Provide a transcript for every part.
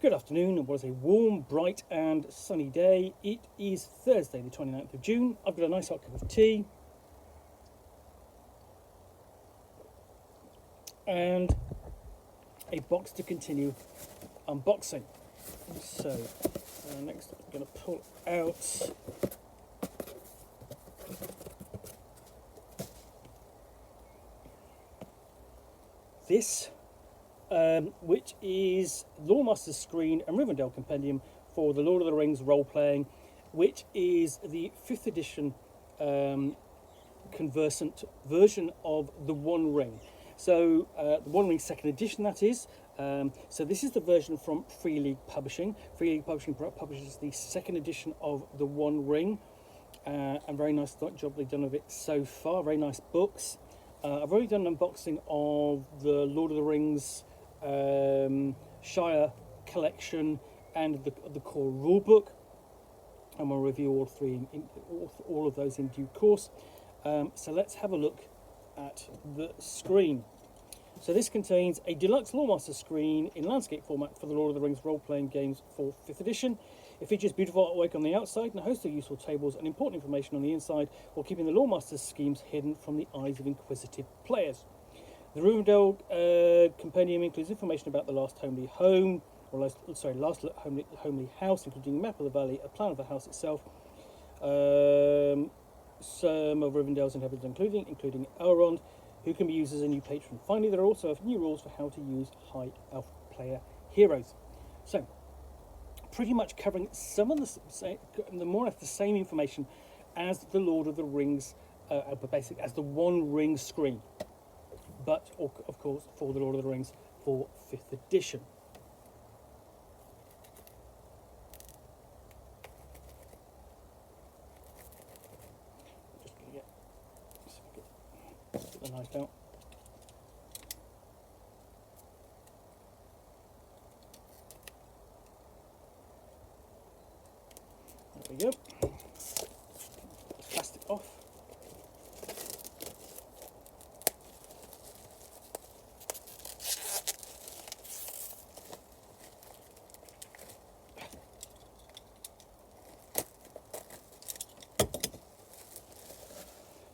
Good afternoon. It was a warm, bright and sunny day. It is Thursday the 29th of June. I've got a nice hot cup of tea and a box to continue unboxing. So next I'm going to pull out this, which is Loremaster's screen and Rivendell compendium for the Lord of the Rings role-playing, which is the 5th edition conversant version of the One Ring. So the One Ring 2nd edition, that is. So this is the version from Free League Publishing. Free League Publishing publishes the 2nd edition of the One Ring, and very nice job they've done of it so far. Very nice books. I've already done an unboxing of the Lord of the Rings Shire collection and the core rulebook, and we'll review all three, all of those in due course. So let's have a look at the screen. So this contains a deluxe Loremaster screen in landscape format for the Lord of the Rings role-playing games for 5th edition. It features beautiful artwork on the outside and a host of useful tables and important information on the inside, while keeping the Loremaster's schemes hidden from the eyes of inquisitive players. The Rivendell compendium includes information about the last homely home, or last homely house, including a map of the valley, a plan of the house itself, some of Rivendell's inhabitants, including Elrond, who can be used as a new patron. Finally, there are also new rules for how to use high elf player heroes. So, pretty much covering some of the more or less the same information as the Lord of the Rings, but basically as the One Ring screen, but of course for the Lord of the Rings for 5th edition. Just going to get the knife out. There we go. Plastic off.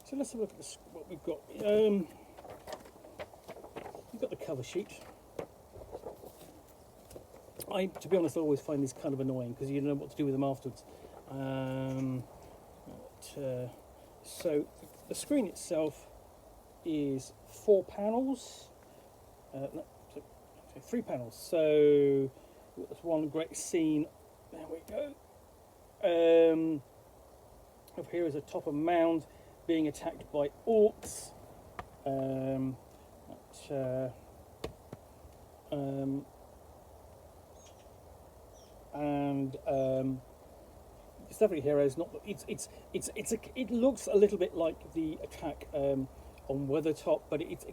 So let's have a look at this, what we've got. We've got the cover sheet. To be honest, I always find this kind of annoying because you don't know what to do with them afterwards. So the screen itself is 4 panels. No, 3 panels. So that's one great scene. There we go. Up here is a top of mound being attacked by orcs. It's definitely heroes. It looks a little bit like the attack on Weathertop, but it's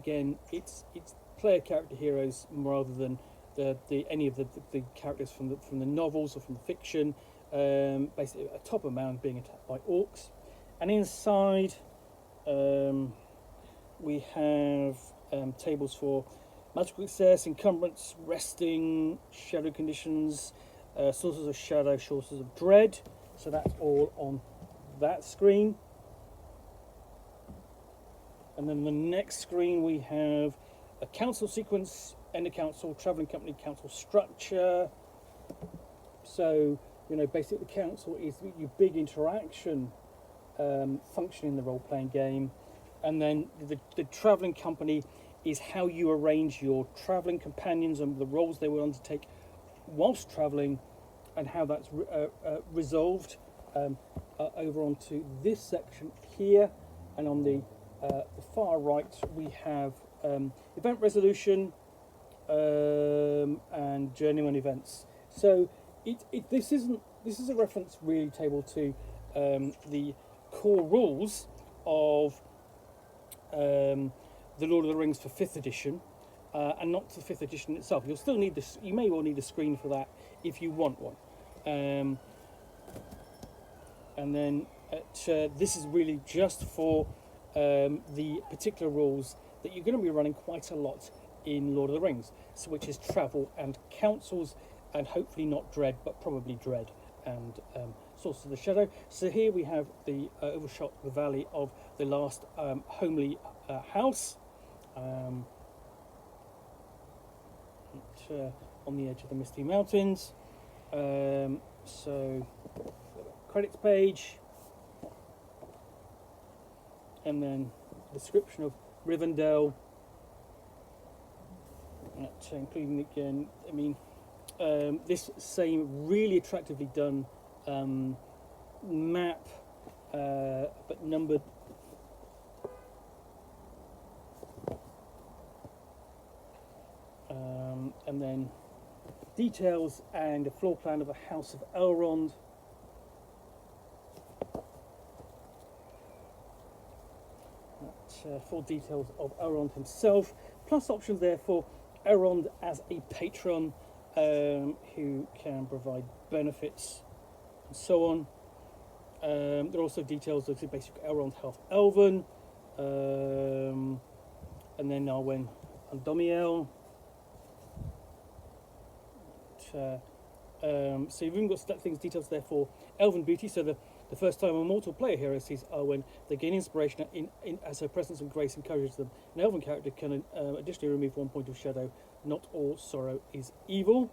player character heroes rather than any of the characters from the novels or from the fiction. Basically, a top of mound being attacked by orcs, and inside we have tables for magical success, encumbrance, resting, shadow conditions, sources of shadow, sources of dread. So that's all on that screen. And then the next screen we have a council sequence, end of council, travelling company, council structure. So, basically the council is your big interaction function in the role-playing game. And then the travelling company is how you arrange your travelling companions and the roles they will undertake whilst travelling, and how that's resolved over onto this section here. And on the far right we have event resolution and journeyman events. So this is a reference really table to the core rules of the Lord of the Rings for 5th edition, and not the 5th edition itself. You'll still need this. You may well need a screen for that if you want one. And then this is really just for the particular rules that you're going to be running quite a lot in Lord of the Rings, so which is travel and councils and hopefully not Dread, but probably Dread and Sources of the Shadow. So here we have the overshot the valley of the last homely house, on the edge of the Misty Mountains. So credits page, and then description of Rivendell, including again, I mean, this same really attractively done map, but numbered. And then details and a floor plan of a House of Elrond. Full details of Elrond himself, plus options there for Elrond as a patron, who can provide benefits and so on. There are also details of the basic Elrond Health Elven, and then Arwen and Domiel. So you've even got things details there for Elven Beauty. So the first time a mortal player hero sees Arwen, they gain inspiration as her presence and grace encourages them. An Elven character can additionally remove 1 point of shadow. Not all sorrow is evil.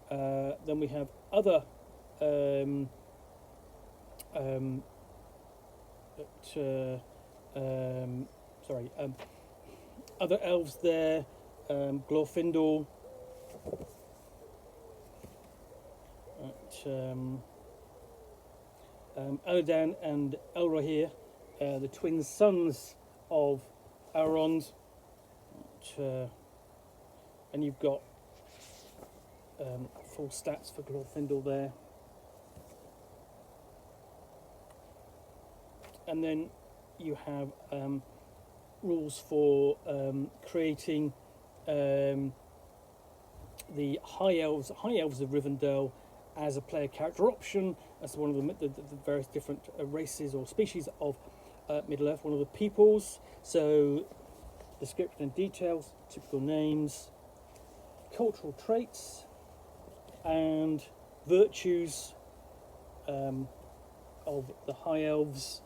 Then we have other other elves there. Glorfindel. Elladan and Elrohir, the twin sons of Elrond, and you've got full stats for Glorfindel there. And then you have rules for creating the High Elves of Rivendell as a player character option, as one of the various different races or species of Middle-earth, one of the peoples. So description and details, typical names, cultural traits, and virtues of the High Elves,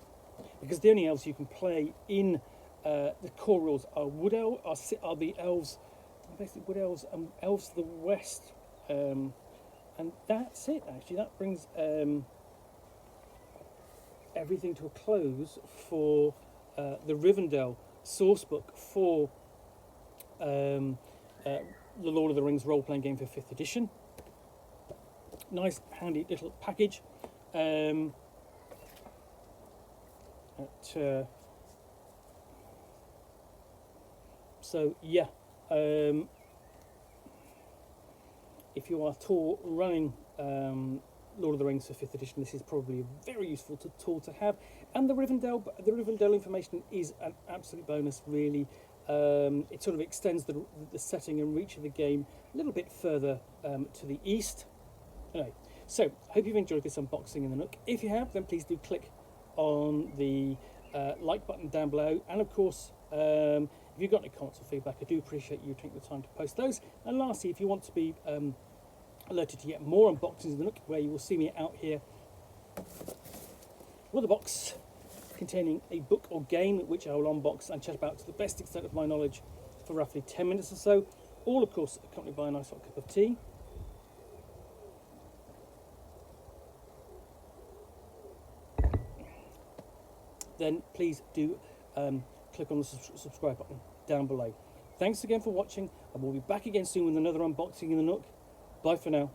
because the only elves you can play in the core rules are Wood Elves, are the elves, basically Wood Elves and Elves of the West. And that's it, actually. That brings everything to a close for the Rivendell Sourcebook for the Lord of the Rings role-playing game for 5th edition. Nice, handy little package. So, yeah. If you are at all running Lord of the Rings for 5th edition, this is probably a very useful tool to have. And the Rivendell information is an absolute bonus, really. It sort of extends the setting and reach of the game a little bit further to the east. Anyway, so hope you've enjoyed this unboxing in the Nook. If you have, then please do click on the like button down below. And of course, if you've got any comments or feedback, I do appreciate you taking the time to post those. And lastly, if you want to be alerted to yet more unboxings of the Nook, where you will see me out here with a box containing a book or game, which I will unbox and chat about to the best extent of my knowledge for roughly 10 minutes or so, all of course accompanied by a nice hot cup of tea. Then please do click on the subscribe button down below. Thanks again for watching, and we'll be back again soon with another unboxing in the Nook. Bye for now.